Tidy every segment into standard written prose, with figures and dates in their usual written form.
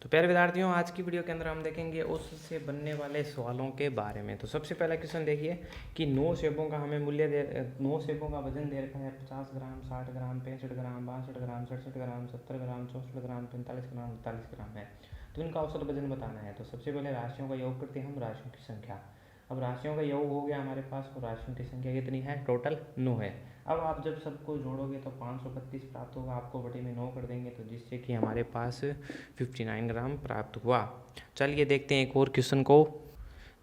तो प्यारे विद्यार्थियों, आज की वीडियो के अंदर हम देखेंगे उससे बनने वाले सवालों के बारे में। तो सबसे पहला क्वेश्चन देखिए कि 9 सेबों का हमें 9 सेबों का वजन दे रखा है 50 ग्राम, 60 ग्राम, 65 ग्राम, 62 ग्राम, 67 ग्राम, 70 ग्राम, 64 ग्राम, 45 ग्राम, 48 ग्राम है। तो इनका औसत वजन बताना है। तो सबसे पहले राशियों का योग करते हैं हम, राशियों की संख्या। अब राशियों का योग हो गया हमारे पास, और राशियों की संख्या कितनी है? टोटल 9 है। अब आप जब सबको जोड़ोगे तो 532 प्राप्त होगा, आपको बटे में 9 कर देंगे तो जिससे कि हमारे पास 59 ग्राम प्राप्त हुआ। चलिए देखते हैं एक और क्वेश्चन को।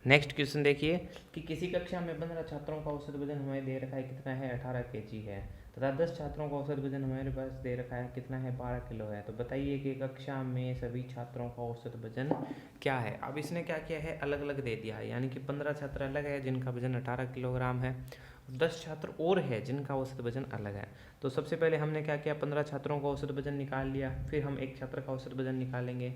नेक्स्ट क्वेश्चन देखिए कि किसी कक्षा में 15 छात्रों का औसत वजन हमें दे रखा है कितना है? 18 kg है, तथा 10 छात्रों का औसत वजन हमारे पास दे रखा है कितना है? 12 किलो है। तो बताइए कि कक्षा में सभी छात्रों का औसत वजन क्या है? अब इसने क्या किया है? अलग अलग दे दिया है, यानी कि 15 छात्र अलग है जिनका वजन 18 किलोग्राम है, 10 छात्र और है जिनका औसत वजन अलग है। तो सबसे पहले हमने क्या किया? 15 छात्रों का औसत वजन निकाल लिया, फिर हम एक छात्र का औसत वजन निकालेंगे।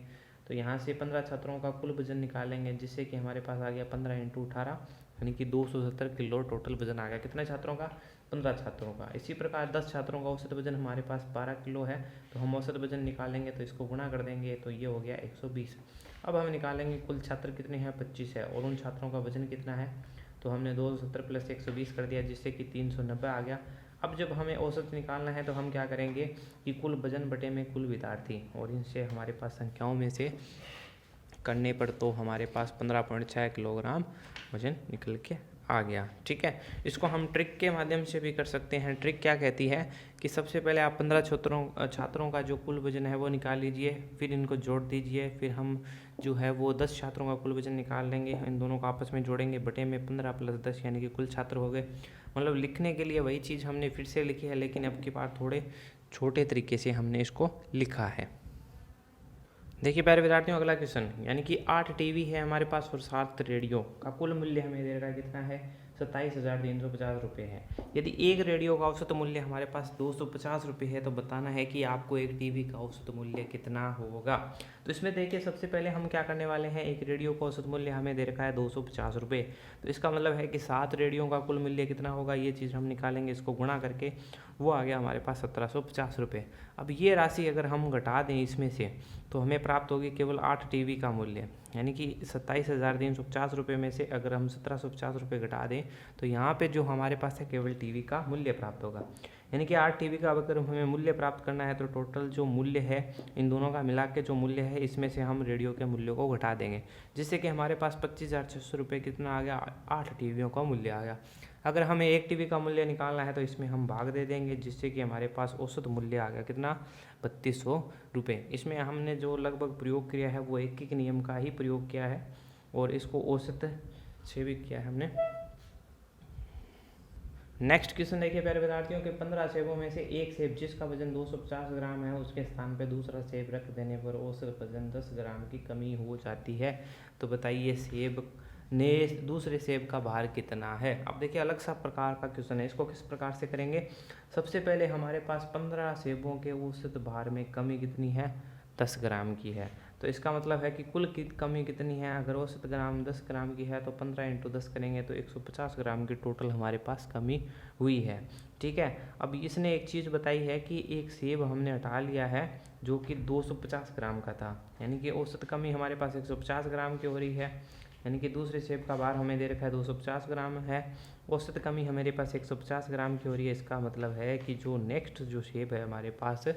तो यहाँ से 15 छात्रों का कुल वजन निकालेंगे, जिससे कि हमारे पास आ गया 15 × 18 यानी कि 270 किलो टोटल वजन आ गया। कितने छात्रों का? 15 छात्रों का। इसी प्रकार 10 छात्रों का औसत वजन हमारे पास 12 किलो है, तो हम औसत वजन निकालेंगे तो इसको गुणा कर देंगे तो ये हो गया 120। अब हम निकालेंगे कुल छात्र कितने हैं? 25 है, और उन छात्रों का वजन कितना है? तो हमने 270 + 120 कर दिया, जिससे कि 390 आ गया। अब जब हमें औसत निकालना है तो हम क्या करेंगे कि कुल वजन बटे में कुल विद्यार्थी, और इनसे हमारे पास संख्याओं में से करने पर तो हमारे पास 15.6 किलोग्राम वजन निकल के आ गया। ठीक है, इसको हम ट्रिक के माध्यम से भी कर सकते हैं। ट्रिक क्या कहती है कि सबसे पहले आप 15 छात्रों का जो कुल वजन है वो निकाल लीजिए, फिर इनको जोड़ दीजिए, फिर हम जो है वो 10 छात्रों का कुल वजन निकाल लेंगे, इन दोनों को आपस में जोड़ेंगे, बटे में 15 + 10 यानी कि कुल छात्र हो गए। मतलब लिखने के लिए वही चीज़ हमने फिर से लिखी है, लेकिन अब की बार थोड़े छोटे तरीके से हमने इसको लिखा है। देखिए प्यारे विद्यार्थियों, अगला क्वेश्चन, यानी कि 8 टीवी है हमारे पास और 7 रेडियो का कुल मूल्य हमें दे रहा है कितना है? 27,350 रुपये है। यदि एक रेडियो का औसत मूल्य हमारे पास 250 रुपये है, तो बताना है कि आपको एक टीवी का औसत मूल्य कितना होगा। तो इसमें देखिए सबसे पहले हम क्या करने वाले हैं, एक रेडियो का औसत मूल्य हमें दे रखा है 250 रुपये, तो इसका मतलब है कि 7 रेडियो का कुल मूल्य कितना होगा, ये चीज़ हम निकालेंगे, इसको गुणा करके वो आ गया हमारे पास 1750 रुपये। अब ये राशि अगर हम घटा दें इसमें से, तो हमें प्राप्त होगी केवल 8 टीवी का मूल्य, यानी कि 27,350 रुपये में से अगर हम 1750 रुपये घटा दें तो यहाँ पे जो हमारे पास है केवल टीवी का मूल्य प्राप्त होगा। यानी कि 8 टीवी का अगर हमें मूल्य प्राप्त करना है तो टोटल जो मूल्य है इन दोनों का मिला के जो मूल्य है इसमें से हम रेडियो के मूल्य को घटा देंगे, जिससे कि हमारे पास 25,600 रुपये कितना आ गया? 8 टीवियों का मूल्य आ गया। अगर हमें एक टीवी का मूल्य निकालना है तो इसमें हम भाग दे देंगे, जिससे कि हमारे पास औसत मूल्य आ गया कितना? 3200 रुपये। इसमें हमने जो लगभग प्रयोग किया है वो एक नियम का ही प्रयोग किया है, और इसको औसत से भी किया है हमने। नेक्स्ट क्वेश्चन देखिए प्यारे विद्यार्थियों के 15 सेबों में से एक सेब जिसका वजन 250 ग्राम है, उसके स्थान पर दूसरा सेब रख देने पर औसत वजन 10 ग्राम की कमी हो जाती है। तो बताइए सेब ने दूसरे सेब का भार कितना है? अब देखिए अलग सा प्रकार का क्वेश्चन है, इसको किस प्रकार से करेंगे? सबसे पहले हमारे पास 15 सेबों के औसत भार में कमी कितनी है? 10 ग्राम की है। तो इसका मतलब है कि कुल की कमी कितनी है? अगर औसत ग्राम 10 ग्राम की है तो 15 × 10 करेंगे तो 150 ग्राम की टोटल हमारे पास कमी हुई है। ठीक है, अब इसने एक चीज़ बताई है कि एक सेब हमने हटा लिया है जो कि 250 ग्राम का था, यानी कि औसत कमी हमारे पास 150 ग्राम की हो रही है, यानी कि दूसरे सेब का भार हमें दे रखा है 250 ग्राम है, औसत कमी हमारे पास 150 ग्राम की हो रही है। इसका मतलब है कि जो नेक्स्ट जो सेब है हमारे पास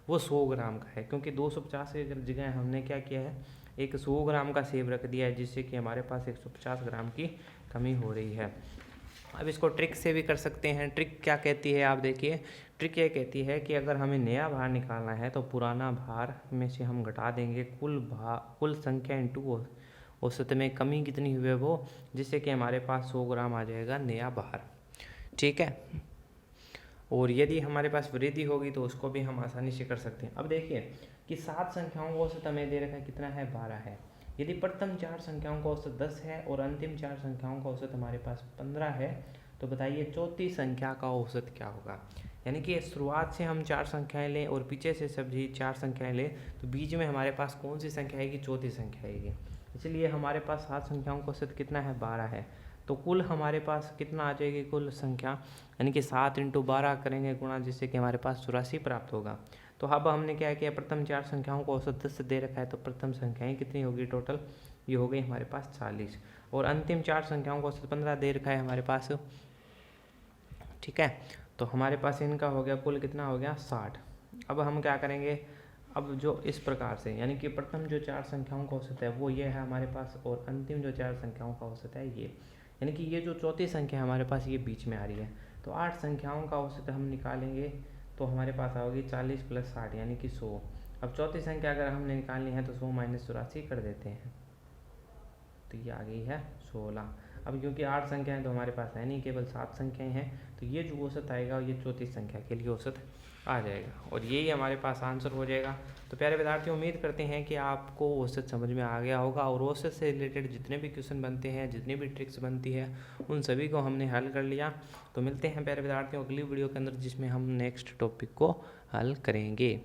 वो 100 ग्राम का है, क्योंकि 250 की जगह हमने क्या किया है, एक 100 ग्राम का सेब रख दिया है, जिससे कि हमारे पास 150 ग्राम की कमी हो रही है। अब इसको ट्रिक से भी कर सकते हैं। ट्रिक क्या कहती है आप देखिए, ट्रिक ये कहती है कि अगर हमें नया भार निकालना है तो पुराना भार में से हम घटा देंगे कुल संख्या इंटू औसत में कमी कितनी हुई है वो, जिससे कि हमारे पास 100 ग्राम आ जाएगा नया भार। ठीक है, और यदि हमारे पास वृद्धि होगी तो उसको भी हम आसानी से कर सकते हैं। अब देखिए कि 7 संख्याओं का औसत हमें दे रखा है कितना है? 12 है। यदि प्रथम 4 संख्याओं का औसत 10 है और अंतिम 4 संख्याओं का औसत हमारे पास 15 है, तो बताइए चौथी संख्या का औसत क्या होगा? यानी कि शुरुआत से हम 4 संख्याएं लें और पीछे से सभी 4 संख्याएं लें, तो बीच में हमारे पास कौन सी संख्या आएगी? चौथी संख्या आएगी। इसलिए हमारे पास 7 संख्याओं का औसत कितना है? 12 है। तो कुल हमारे पास कितना आ जाएगी कुल संख्या, यानी कि 7 × 12 करेंगे गुणा, जिससे कि हमारे पास 84 प्राप्त होगा। तो अब हमने क्या किया, प्रथम 4 संख्याओं को औसत 10 से दे रखा है, तो प्रथम संख्याएं कितनी होगी टोटल, ये हो गई हमारे पास 40, और अंतिम 4 संख्याओं को औसत 15 दे रखा है हमारे पास, ठीक है। तो हमारे पास इनका हो गया कुल कितना हो गया 60। अब हम क्या करेंगे, अब जो इस प्रकार से, यानी कि प्रथम जो 4 संख्याओं का औसत है वो ये है हमारे पास, और अंतिम जो 4 संख्याओं का औसत है ये, यानी कि ये जो चौथी संख्या हमारे पास ये बीच में आ रही है। तो 8 संख्याओं का औसत हम निकालेंगे तो हमारे पास आओगी 40 + 60 यानी कि 100। अब चौथी संख्या अगर हमने निकालनी है तो 100 - 84 कर देते हैं, तो ये आ गई है 16। अब क्योंकि 8 संख्याएं तो हमारे पास है नहीं, केवल 7 संख्याएं हैं, तो ये जो औसत आएगा ये चौथी संख्या के लिए औसत आ जाएगा, और यही हमारे पास आंसर हो जाएगा। तो प्यारे विद्यार्थियों, उम्मीद करते हैं कि आपको औसत समझ में आ गया होगा, और औसत से रिलेटेड जितने भी क्वेश्चन बनते हैं, जितनी भी ट्रिक्स बनती है, उन सभी को हमने हल कर लिया। तो मिलते हैं प्यारे विद्यार्थियों अगली वीडियो के अंदर, जिसमें हम नेक्स्ट टॉपिक को हल करेंगे।